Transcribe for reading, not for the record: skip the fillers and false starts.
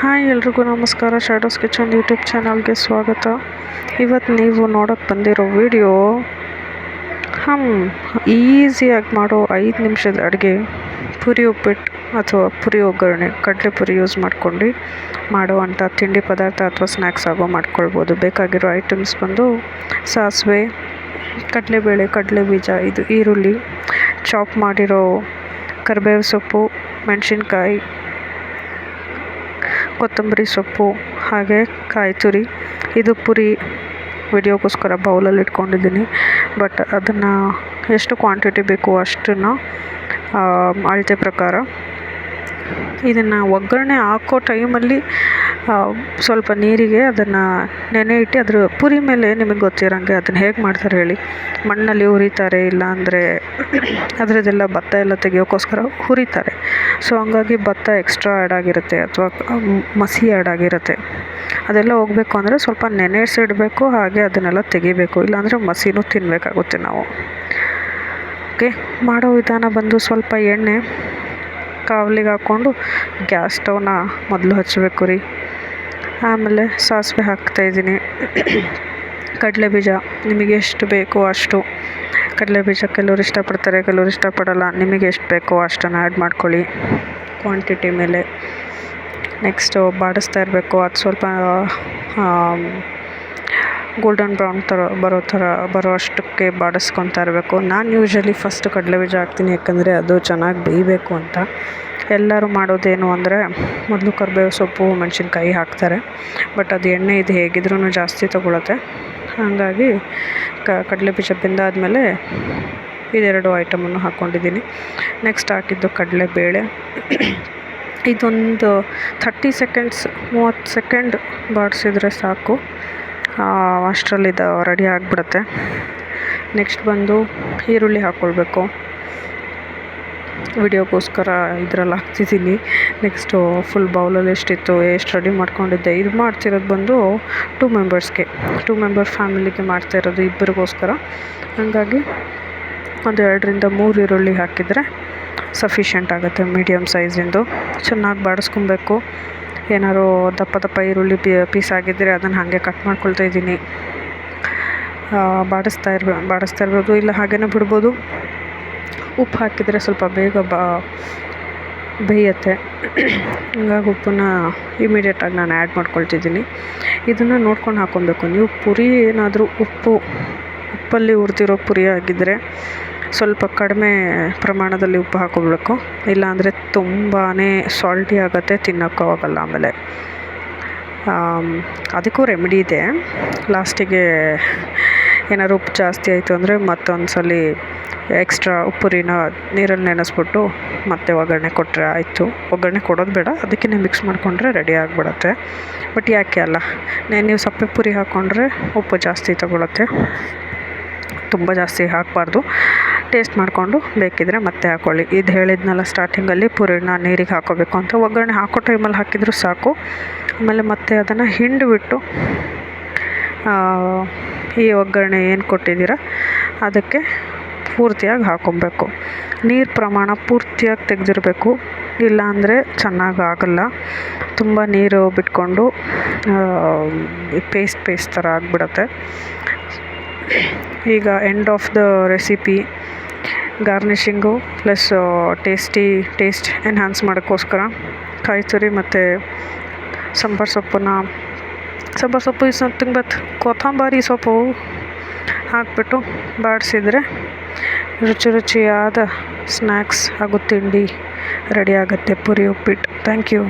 Hi ಎಲ್ರಿಗೂ ನಮಸ್ಕಾರ. Shadows kitchen YouTube ಚಾನಲ್ಗೆ ಸ್ವಾಗತ. ಇವತ್ತು ನೀವು ನೋಡೋಕ್ಕೆ ಬಂದಿರೋ ವಿಡಿಯೋ ಈಸಿಯಾಗಿ ಮಾಡೋ 5 ನಿಮಿಷದ ಅಡುಗೆ ಪುರಿ ಉಪ್ಪಿಟ್ಟು ಅಥವಾ ಪುರಿ ಒಗ್ಗರಣೆ, ಕಡಲೆ ಪುರಿ ಯೂಸ್ ಮಾಡ್ಕೊಂಡು ಮಾಡುವಂಥ ತಿಂಡಿ ಪದಾರ್ಥ ಅಥವಾ ಸ್ನ್ಯಾಕ್ಸ್ ಆಗೋ ಮಾಡ್ಕೊಳ್ಬೋದು. ಬೇಕಾಗಿರೋ ಐಟಮ್ಸ್ ಬಂದು ಸಾಸಿವೆ, ಕಡಲೆಬೇಳೆ, ಕಡಲೆ ಬೀಜ, ಇದು ಈರುಳ್ಳಿ, ಚಾಪ್ ಮಾಡಿರೋ ಕರಿಬೇವು ಸೊಪ್ಪು, ಮೆಣಸಿನ್ಕಾಯಿ, ಕೊತ್ತಂಬರಿ ಸೊಪ್ಪು, ಹಾಗೆ ಕಾಯಿ ತುರಿ. ಇದು ಪುರಿ ವಿಡಿಯೋಗೋಸ್ಕರ ಬೌಲಲ್ಲಿ ಇಟ್ಕೊಂಡಿದ್ದೀನಿ. ಬಟ್ ಅದನ್ನು ಎಷ್ಟು ಕ್ವಾಂಟಿಟಿ ಬೇಕು ಅಷ್ಟನ್ನು ಅಳತೆ ಪ್ರಕಾರ ಇದನ್ನು ಒಗ್ಗರಣೆ ಹಾಕೋ ಟೈಮಲ್ಲಿ ಸ್ವಲ್ಪ ನೀರಿಗೆ ಅದನ್ನು ನೆನೆ ಇಟ್ಟು ಅದ್ರ ಪುರಿ ಮೇಲೆ ನಿಮಗೆ ಗೊತ್ತಿರೋಂಗೆ ಅದನ್ನು ಹೇಗೆ ಮಾಡ್ತಾರೆ ಹೇಳಿ, ಮಣ್ಣಲ್ಲಿ ಹುರಿತಾರೆ, ಇಲ್ಲಾಂದರೆ ಅದರದ್ದೆಲ್ಲ ಭತ್ತ ಎಲ್ಲ ತೆಗಿಯೋಕ್ಕೋಸ್ಕರ ಹುರಿತಾರೆ. ಸೊ ಹಂಗಾಗಿ ಭತ್ತ ಎಕ್ಸ್ಟ್ರಾ ಆ್ಯಡ್ ಆಗಿರುತ್ತೆ ಅಥವಾ ಮಸಿ ಆ್ಯಡ್ ಆಗಿರುತ್ತೆ. ಅದೆಲ್ಲ ಹೋಗಬೇಕು ಅಂದರೆ ಸ್ವಲ್ಪ ನೆನೆಸಿಡಬೇಕು, ಹಾಗೆ ಅದನ್ನೆಲ್ಲ ತೆಗಿಬೇಕು, ಇಲ್ಲಾಂದರೆ ಮಸಿನೂ ತಿನ್ನಬೇಕಾಗುತ್ತೆ ನಾವು. ಓಕೆ, ಮಾಡೋ ವಿಧಾನ ಬಂದು ಸ್ವಲ್ಪ ಎಣ್ಣೆ ಕಾವಲಿಗೆ ಹಾಕ್ಕೊಂಡು ಗ್ಯಾಸ್ ಸ್ಟವ್ನ ಮೊದಲು ಹಚ್ಚಬೇಕು ರೀ. ಆಮೇಲೆ ಸಾಸಿವೆ ಹಾಕ್ತಾಯಿದ್ದೀನಿ. ಕಡಲೆಬೀಜ ನಿಮಗೆ ಎಷ್ಟು ಬೇಕೋ ಅಷ್ಟು ಕಡಲೆಬೀಜ ಕೆಲವ್ರು ಇಷ್ಟಪಡ್ತಾರೆ, ಕೆಲವ್ರು ಇಷ್ಟಪಡಲ್ಲ. ನಿಮಗೆ ಎಷ್ಟು ಬೇಕೋ ಅಷ್ಟನ್ನು ಆ್ಯಡ್ ಮಾಡ್ಕೊಳ್ಳಿ ಕ್ವಾಂಟಿಟಿ ಮೇಲೆ. ನೆಕ್ಸ್ಟು ಬಾಡಿಸ್ತಾ ಇರಬೇಕು. ಅದು ಸ್ವಲ್ಪ ಗೋಲ್ಡನ್ ಬ್ರೌನ್ ಬರೋ ಅಷ್ಟಕ್ಕೆ ಬಾಡಿಸ್ಕೊತಾ ಇರಬೇಕು. ನಾನು ಯೂಶ್ವಲಿ ಫಸ್ಟ್ ಕಡಲೆಬೀಜ ಹಾಕ್ತೀನಿ, ಯಾಕಂದರೆ ಅದು ಚೆನ್ನಾಗಿ ಬೇಯಬೇಕು ಅಂತ. ಎಲ್ಲರೂ ಮಾಡೋದೇನು ಅಂದರೆ ಮೊದಲು ಕರಿಬೇವು ಸೊಪ್ಪು, ಮೆಣಸಿನ್ಕಾಯಿ ಹಾಕ್ತಾರೆ. ಬಟ್ ಅದು ಎಣ್ಣೆ ಇದು ಹೇಗಿದ್ರೂ ಜಾಸ್ತಿ ತೊಗೊಳುತ್ತೆ. ಹಾಗಾಗಿ ಕಡಲೆಬೀಜ ಬೆಂದಾದಮೇಲೆ ಇದೆರಡು ಐಟಮನ್ನು ಹಾಕ್ಕೊಂಡಿದ್ದೀನಿ. ನೆಕ್ಸ್ಟ್ ಹಾಕಿದ್ದು ಕಡಲೆಬೇಳೆ. ಇದೊಂದು 30 ಸೆಕೆಂಡ್ಸ್ 30 ಸೆಕೆಂಡ್ ಬಾಡಿಸಿದ್ರೆ ಸಾಕು, ಅಷ್ಟರಲ್ಲಿ ಇದು ರೆಡಿ ಆಗಿಬಿಡುತ್ತೆ. ನೆಕ್ಸ್ಟ್ ಬಂದು ಈರುಳ್ಳಿ ಹಾಕ್ಕೊಳ್ಬೇಕು. ವಿಡಿಯೋಗೋಸ್ಕರ ಇದರಲ್ಲಿ ಹಾಕ್ತಿದ್ದೀನಿ. ನೆಕ್ಸ್ಟು ಫುಲ್ ಬೌಲಲ್ಲಿ ಎಷ್ಟು ರೆಡಿ ಮಾಡ್ಕೊಂಡಿದ್ದೆ. ಇದು ಮಾಡ್ತಿರೋದು ಬಂದು 2 ಮೆಂಬರ್ಸ್ಗೆ, 2 ಮೆಂಬರ್ ಫ್ಯಾಮಿಲಿಗೆ ಮಾಡ್ತಾಯಿರೋದು, ಇಬ್ಬರಿಗೋಸ್ಕರ. ಹಾಗಾಗಿ ಒಂದು 2 ರಿಂದ 3 ಈರುಳ್ಳಿ ಹಾಕಿದರೆ ಸಫಿಷಿಯೆಂಟ್ ಆಗುತ್ತೆ. ಮೀಡಿಯಮ್ ಸೈಜಿಂದು ಚೆನ್ನಾಗಿ ಬಾಡಿಸ್ಕೊಬೇಕು. ಏನಾದ್ರು ದಪ್ಪ ಈರುಳ್ಳಿ ಪೀಸ್ ಆಗಿದ್ದರೆ ಅದನ್ನು ಹಾಗೆ ಕಟ್ ಮಾಡ್ಕೊಳ್ತಾ ಇದ್ದೀನಿ. ಬಾಡಿಸ್ತಾ ಇರ್ಬೋದು, ಇಲ್ಲ ಹಾಗೇ ಬಿಡ್ಬೋದು. ಉಪ್ಪು ಹಾಕಿದರೆ ಸ್ವಲ್ಪ ಬೇಗ ಬೇಯುತ್ತೆ. ಹಂಗಾಗಿ ಉಪ್ಪನ್ನ ಇಮಿಡಿಯೇಟಾಗಿ ನಾನು ಆ್ಯಡ್ ಮಾಡ್ಕೊಳ್ತಿದ್ದೀನಿ. ಇದನ್ನು ನೋಡ್ಕೊಂಡು ಹಾಕ್ಕೊಬೇಕು. ನೀವು ಪುರಿ ಏನಾದರೂ ಉಪ್ಪಲ್ಲಿ ಹುರಿದಿರೋ ಪುರಿ ಆಗಿದ್ದರೆ ಸ್ವಲ್ಪ ಕಡಿಮೆ ಪ್ರಮಾಣದಲ್ಲಿ ಉಪ್ಪು ಹಾಕ್ಕೊಳ್ಬೇಕು, ಇಲ್ಲಾಂದರೆ ತುಂಬಾ ಸಾಲ್ಟಿ ಆಗುತ್ತೆ, ತಿನ್ನೋಕ್ಕೂ ಆಗೋಲ್ಲ. ಆಮೇಲೆ ಅದಕ್ಕೂ ರೆಮಿಡಿ ಇದೆ. ಲಾಸ್ಟಿಗೆ ಏನಾದ್ರು ಉಪ್ಪು ಜಾಸ್ತಿ ಆಯಿತು ಅಂದರೆ ಮತ್ತೊಂದು ಸಲ ಎಕ್ಸ್ಟ್ರಾ ಉಪ್ಪುರಿನ ನೀರಲ್ಲಿ ನೆನೆಸ್ಬಿಟ್ಟು ಮತ್ತೆ ಒಗ್ಗರಣೆ ಕೊಟ್ಟರೆ ಆಯಿತು. ಒಗ್ಗರಣೆ ಕೊಡೋದು ಬೇಡ, ಅದಕ್ಕೆ ಮಿಕ್ಸ್ ಮಾಡಿಕೊಂಡ್ರೆ ರೆಡಿ ಆಗಿಬಿಡುತ್ತೆ. ಬಟ್ ಯಾಕೆ ಅಲ್ಲ, ನೀವು ಸಪ್ಪೆ ಪುರಿ ಹಾಕ್ಕೊಂಡ್ರೆ ಉಪ್ಪು ಜಾಸ್ತಿ ತೊಗೊಳುತ್ತೆ. ತುಂಬ ಜಾಸ್ತಿ ಹಾಕಬಾರ್ದು. ಟೇಸ್ಟ್ ಮಾಡಿಕೊಂಡು ಬೇಕಿದ್ರೆ ಮತ್ತೆ ಹಾಕ್ಕೊಳ್ಳಿ. ಇದು ಹೇಳಿದ್ನಲ್ಲ ಸ್ಟಾರ್ಟಿಂಗಲ್ಲಿ, ಪುರಿನ ನೀರಿಗೆ ಹಾಕೋಬೇಕು ಅಂತ. ಒಗ್ಗರಣೆ ಹಾಕೋ ಟೈಮಲ್ಲಿ ಹಾಕಿದರೂ ಸಾಕು. ಆಮೇಲೆ ಮತ್ತೆ ಅದನ್ನು ಹಿಂಡಿಬಿಟ್ಟು ಈ ಒಗ್ಗರಣೆ ಏನು ಕೊಟ್ಟಿದ್ದೀರ ಅದಕ್ಕೆ ಪೂರ್ತಿಯಾಗಿ ಹಾಕ್ಕೊಬೇಕು. ನೀರು ಪ್ರಮಾಣ ಪೂರ್ತಿಯಾಗಿ ತೆಗೆದಿರಬೇಕು, ಇಲ್ಲಾಂದರೆ ಚೆನ್ನಾಗಾಗಲ್ಲ. ತುಂಬ ನೀರು ಬಿಟ್ಕೊಂಡು ಪೇಸ್ಟ್ ಥರ ಆಗಿಬಿಡುತ್ತೆ. ಈಗ end of the recipe, garnishing plus taste enhance ಮಾಡೋಕ್ಕೋಸ್ಕರ ಕಾಯಿ ತುರಿ ಮತ್ತು ಸಾಂಬಾರು ಸೊಪ್ಪು ಇಸ್ ನಥಿಂಗ್ ಬಟ್ ಕೊತ್ತಂಬರಿ ಸೊಪ್ಪು ಹಾಕಿಬಿಟ್ಟು ಬಾಡಿಸಿದರೆ ರುಚಿಯಾದ ಸ್ನ್ಯಾಕ್ಸ್ ಹಾಗೂ ತಿಂಡಿ ರೆಡಿ ಆಗುತ್ತೆ, ಪುರಿ ಉಪ್ಪಿಟ್ಟು. Thank you.